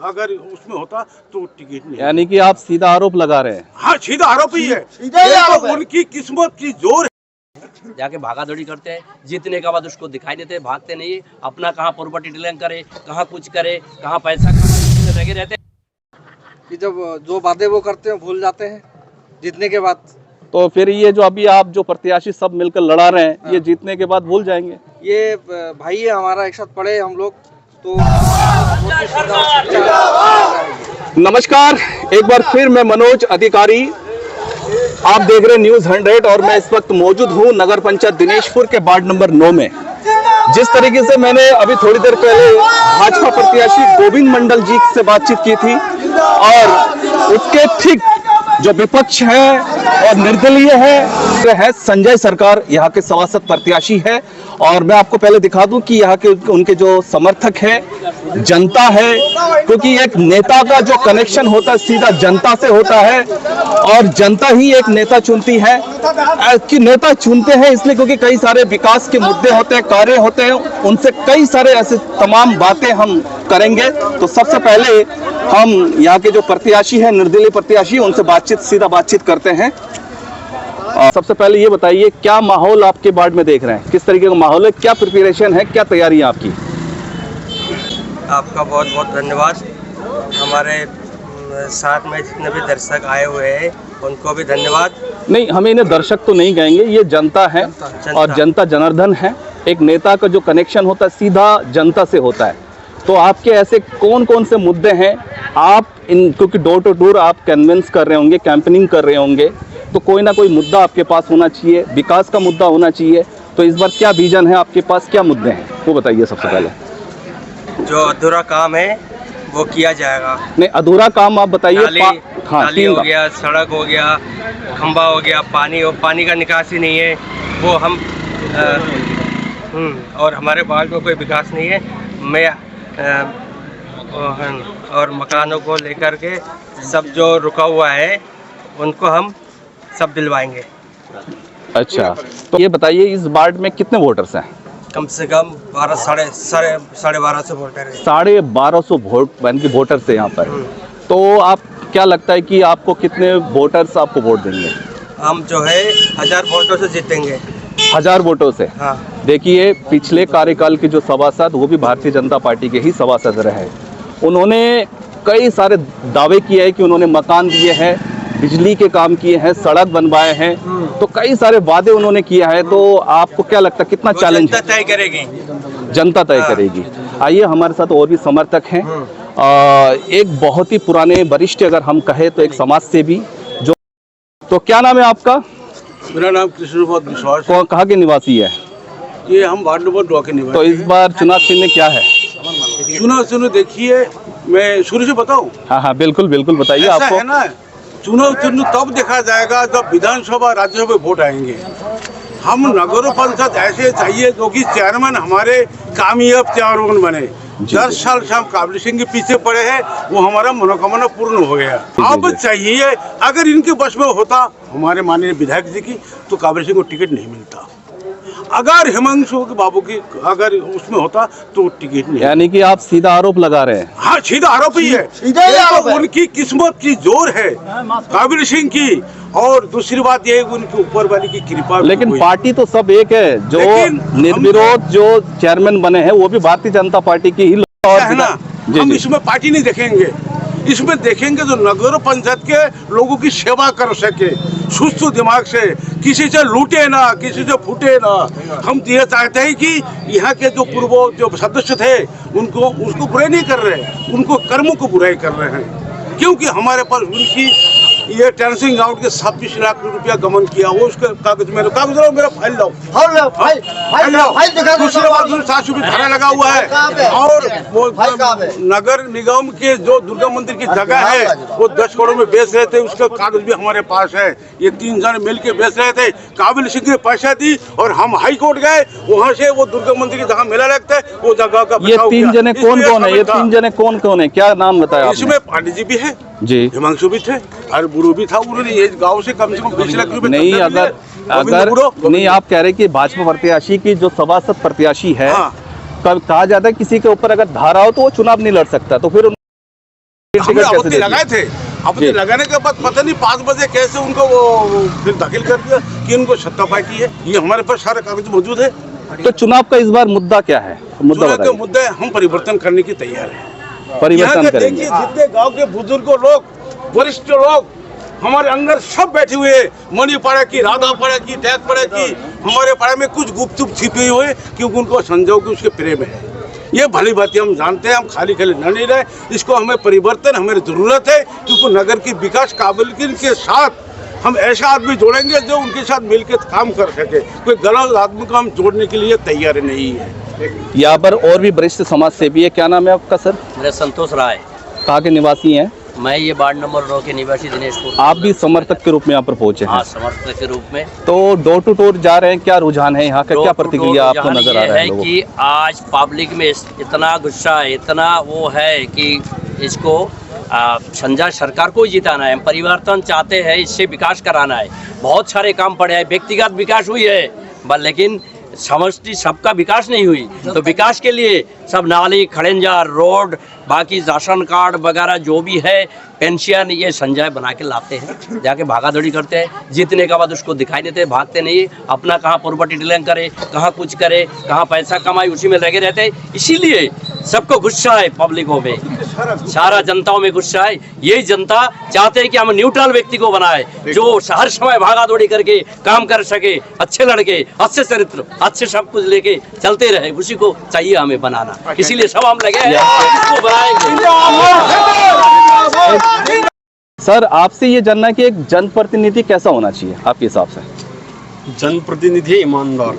अगर उसमें होता तो टिकट नहीं। यानी कि आप सीधा आरोप लगा रहे हैं? हाँ, सीधा आरोप ही है। तो उनकी किस्मत की जोर है। जाके भागा दौड़ी करते हैं, जीतने के बाद उसको दिखाई देते हैं, भागते नहीं, अपना कहाँ प्रॉपर्टी डीलिंग करे, कहाँ कुछ करे, कहाँ पैसा लगे रहते कि जब जो वादे वो करते हैं भूल जाते हैं जीतने के बाद। तो फिर ये जो अभी आप जो प्रत्याशी सब मिलकर लड़ा रहे हैं, ये जीतने के बाद भूल जाएंगे? ये भाई है हमारा, एक साथ पढ़े हम लोग तो। नमस्कार, एक बार फिर मैं मनोज अधिकारी, आप देख रहे हैं न्यूज़ 100 और मैं इस वक्त मौजूद हूं नगर पंचायत दिनेशपुर के वार्ड नंबर 9 में। जिस तरीके से मैंने अभी थोड़ी देर पहले भाजपा प्रत्याशी गोविंद मंडल जी से बातचीत की थी और उसके ठीक जो विपक्ष है और निर्दलीय है संजय सरकार, यहाँ के सभासद प्रत्याशी है। और मैं आपको पहले दिखा दूं कि यहाँ के उनके जो समर्थक है जनता है, क्योंकि एक नेता का जो कनेक्शन होता है सीधा जनता से होता है और जनता ही एक नेता चुनती है। कि नेता चुनते हैं इसलिए क्योंकि कई सारे विकास के मुद्दे होते हैं, कार्य होते हैं, उनसे कई सारे ऐसे तमाम बातें हम करेंगे। तो सबसे पहले हम यहाँ के जो प्रत्याशी हैं, निर्दलीय प्रत्याशी, उनसे सीधा बातचीत करते हैं। सबसे पहले ये बताइए, क्या माहौल आपके वार्ड में देख रहे हैं, किस तरीके का माहौल है, क्या प्रिपरेशन है, क्या तैयारी है आपकी? आपका बहुत बहुत धन्यवाद। हमारे साथ में जितने भी दर्शक आए हुए हैं उनको भी धन्यवाद। नहीं, हम इन्हें दर्शक तो नहीं कहेंगे, ये जनता है और जनता जनार्दन है। एक नेता का जो कनेक्शन होता है सीधा जनता से होता है। तो आपके ऐसे कौन कौन से मुद्दे हैं आप क्योंकि डोर टू डोर आप कन्विंस कर रहे होंगे, कैंपेनिंग कर रहे होंगे, तो कोई ना कोई मुद्दा आपके पास होना चाहिए, विकास का मुद्दा होना चाहिए। तो इस बार क्या विजन है आपके पास, क्या मुद्दे हैं वो बताइए सबसे पहले। जो अधूरा काम है वो किया जाएगा। नहीं, अधूरा काम आप बताइए। नाली हो गया, सड़क हो गया, खंबा हो गया, पानी का निकासी नहीं है वो हम और हमारे वार्ड में कोई विकास नहीं है। मैं और मकानों को लेकर के सब जो रुका हुआ है उनको हम सब दिलवाएंगे। अच्छा, तो ये बताइए इस वार्ड में कितने वोटर्स हैं? कम से कम 1200 वोटर है। 1250 वोट यानी कि वोटर्स है यहाँ पर। तो आप क्या लगता है कि आपको कितने वोटर्स आपको वोट देंगे? हम जो है 1000 वोटों से जीतेंगे। 1000 वोटों से? हाँ। देखिए, पिछले कार्यकाल के जो सभासद, वो भी भारतीय जनता पार्टी के ही सभासद रहे, उन्होंने कई सारे दावे किए हैं कि उन्होंने मकान दिए हैं, बिजली के काम किए हैं, सड़क बनवाए हैं, तो कई सारे वादे उन्होंने किया है। तो आपको क्या लगता है कितना चैलेंज जनता तय करेगी? जनता तय करेगी। आइए, हमारे साथ और भी समर्थक हैं। एक बहुत ही पुराने वरिष्ठ अगर हम कहें तो एक समाज सेवी जो, तो क्या नाम है आपका? मेरा नाम कृष्णपद विश्वास। कहाँ के निवासी है? ये हम वार्ड नंबर 2 के निवासी। तो इस बार चुनाव चिन्ह क्या है? चुनाव चिन्ह देखिए, मैं शुरू से बताऊं? हाँ, बिल्कुल बिल्कुल बताइए। आपको है ना, चुनाव चिन्ह तब देखा जाएगा जब विधानसभा राज्यसभा वोट आएंगे। हम नगर पंचायत ऐसे चाहिए जो कि चेयरमैन हमारे कामयाब चेयरमैन बने। 10 साल से हम काबिल सिंह के पीछे पड़े हैं, वो हमारा मनोकामना पूर्ण हो गया। अब चाहिए अगर इनके बस में होता हमारे माननीय विधायक जी की, तो काबिल सिंह को टिकट नहीं मिलता। अगर हिमांशु बाबू की अगर उसमें होता तो टिकट नहीं। यानी कि आप सीधा आरोप लगा रहे हैं? हाँ, सीधा आरोप ही है। तो उनकी किस्मत की जोर है काबिल सिंह की, और दूसरी बात ये उनके ऊपर वाली की कृपा। लेकिन पार्टी तो सब एक है, जो निर्विरोध जो चेयरमैन बने हैं वो भी भारतीय जनता पार्टी की ही है ना। हम इसमें पार्टी नहीं देखेंगे, इसमें देखेंगे जो नगर पंचायत के लोगों की सेवा कर सके सुस्त दिमाग से, किसी से लूटे ना, किसी से फूटे ना। हम ये चाहते हैं कि यहाँ के जो पूर्व जो सदस्य थे उनको उसको बुराई नहीं कर रहे, उनको कर्मों को बुराई कर रहे हैं, क्योंकि हमारे पास उनकी ये टेंसिंग आउट के 26 लाख रुपया गमन किया। वो उसके कागज मेरा फाइल लाओ, दूसरे बार 7 रुपये धारा लगा हुआ है। और वो नगर निगम के जो दुर्गा मंदिर की जगह है वो 10 करोड़ में बेच रहे थे, उसका कागज भी हमारे पास है। ये 3 जन मिल के बेच रहे थे। काबिल सिंह ने पैसा दी और हम हाई कोर्ट गए, वहाँ से वो दुर्गा मंदिर की जगह मेला लगता है, वो जगह का। ये 3 जने कौन कौन है? ये 3 जने कौन कौन है, क्या नाम बताया? इसमें पांडे जी भी है जी, हिमांशु भी थे और गुरु भी था। उन्होंने ये गांव से कम 20 लाख रुपए नहीं। अगर नहीं, आप कह रहे कि भाजपा प्रत्याशी की जो सभासद प्रत्याशी है, कहा जाता है किसी के ऊपर अगर धारा हो तो वो चुनाव नहीं लड़ सकता, तो फिर हमने कैसे आपत्ति दे दी? लगाए थे। आपत्ति जी। लगाने के बाद पता नहीं 5 बजे कैसे उनको वो फिर दाखिल कर दिया कि उनको सत्ता पार्टी है। ये हमारे पास सारे कागज मौजूद है। तो चुनाव का इस बार मुद्दा क्या है? मुद्दा चुनाव के बताइए। मुद्दे हम परिवर्तन करने की तैयार है। परिवर्तन यहाँ के करेंगे। देखिए जितने गांव के बुजुर्ग लोग, वरिष्ठ लोग हमारे अंदर सब बैठे हुए हैं। मणिपाड़ा की, राधापाड़ा की, टैगपाड़ा की, हमारे पाड़ा में कुछ गुप्त छिपे हुए क्योंकि उनको संजोग की उसके प्रेम है। ये भली बात हम जानते हैं। हम खाली खाली न नहीं रहे। इसको हमें परिवर्तन हमें जरूरत है क्योंकि नगर की विकास काबिलियत के साथ हम ऐसा आदमी जोड़ेंगे जो उनके साथ मिलकर काम कर सके। कोई गलत आदमी को हम जोड़ने के लिए तैयार नहीं है। यहाँ पर और भी वरिष्ठ समाज सेवी है। क्या नाम है आपका सर? मेरा संतोष राय, कहाँ के निवासी हैं? मैं ये वार्ड नंबर 9 के निवासी दिनेशपुर। आप भी समर्थक के रूप में यहाँ पर पहुंचे हाँ, हैं। समर्थक के रूप में। तो डोर टू डोर जा रहे हैं, क्या रुझान है यहाँ का? क्या प्रतिक्रिया आपको रुझान नजर आ ये रहा है है लोगों कि आज पब्लिक में इतना गुस्सा है, इतना वो है कि इसको संजय सरकार को ही जिताना है। हम परिवर्तन चाहते हैं, इससे विकास कराना है। बहुत सारे काम पड़े हैं, व्यक्तिगत विकास हुई है लेकिन समष्टि सबका विकास नहीं हुई। तो विकास के लिए सब नाली, खड़ंजा, रोड, बाकी राशन कार्ड वगैरह जो भी है, पेंशन, ये संजय बना के लाते हैं, जाके भागादौड़ी करते हैं। जीतने के बाद उसको दिखाई देते हैं, भागते नहीं। अपना कहाँ प्रॉपर्टी डीलिंग करे, कहाँ कुछ करे, कहाँ पैसा कमाए, उसी में लगे रहते हैं। इसीलिए सबको गुस्सा है, पब्लिकों में, सारा जनताओं में गुस्सा है। यही जनता चाहते हैं कि हम न्यूट्रल व्यक्ति को बनाए जो हर समय भागादौड़ी करके काम कर सके, अच्छे लड़के, अच्छे चरित्र, अच्छे सब कुछ लेके चलते रहे। उसी को चाहिए हमें बनाना, इसीलिए सब हम लगे हैं, इसको बनाएंगे। सर, आपसे ये जानना है कि एक जनप्रतिनिधि कैसा होना चाहिए आपके हिसाब से? जनप्रतिनिधि ईमानदार,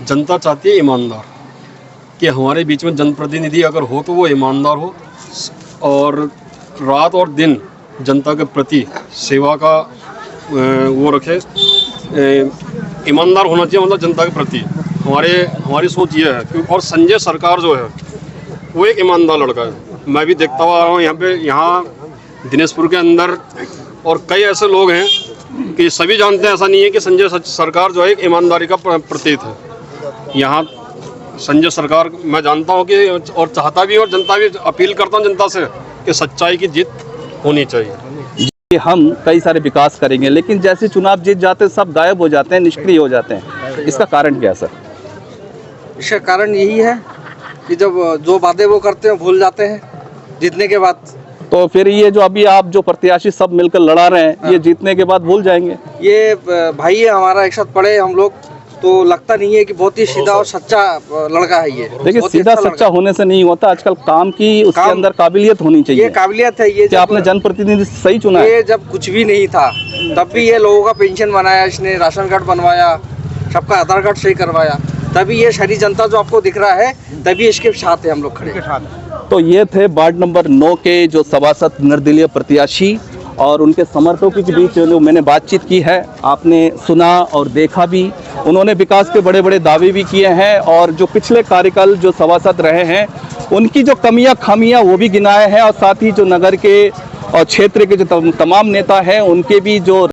जनता चाहती है ईमानदार, कि हमारे बीच में जनप्रतिनिधि अगर हो तो वो ईमानदार हो और रात और दिन जनता के प्रति सेवा का वो रखे। ईमानदार होना चाहिए, मतलब जनता के प्रति हमारी सोच ये है। और संजय सरकार जो है वो एक ईमानदार लड़का है। मैं भी देखता हुआ आ रहा हूँ यहाँ दिनेशपुर के अंदर, और कई ऐसे लोग हैं कि सभी जानते हैं। ऐसा नहीं है कि संजय सरकार जो है एक ईमानदारी का प्रतीक है। यहाँ संजय सरकार मैं जानता हूँ कि और चाहता भी, और जनता भी, अपील करता हूँ जनता से कि सच्चाई की जीत होनी चाहिए। कि हम कई सारे विकास करेंगे, लेकिन जैसे चुनाव जीत जाते हैं सब गायब हो जाते हैं, निष्क्रिय हो जाते हैं। इसका कारण क्या है सर? इसका कारण यही है कि जब जो वादे वो करते हैं भूल जाते हैं जीतने के बाद। तो फिर ये जो अभी आप जो प्रत्याशी सब मिलकर लड़ा रहे हैं, ये जीतने के बाद भूल जाएंगे? ये भाई है हमारा, एक साथ पढ़े हम लोग, तो लगता नहीं है कि बहुत ही सीधा और सच्चा लड़का है ये। देखिए, बहुत ही सीधा अच्छा सच्चा लड़का। होने से नहीं होता, आजकल काम की उसके काम- अंदर काबिलियत होनी ये चाहिए। काबिलियत है। ये क्या आपने जनप्रतिनिधि सही चुना है? ये जब कुछ भी नहीं था तब भी ये लोगों का पेंशन बनाया, इसने राशन कार्ड बनवाया, सबका आधार कार्ड सही करवाया। तभी ये सारी जनता जो आपको दिख रहा है, तभी इसके साथ है हम लोग खड़े। तो ये थे वार्ड नंबर 9 के जो सभासद निर्दलीय प्रत्याशी और उनके समर्थकों के बीच जो मैंने बातचीत की है, आपने सुना और देखा भी। उन्होंने विकास के बड़े बड़े दावे भी किए हैं और जो पिछले कार्यकाल जो सभासद रहे हैं उनकी जो कमियां खामियां वो भी गिनाए हैं, और साथ ही जो नगर के और क्षेत्र के जो तमाम नेता हैं उनके भी जो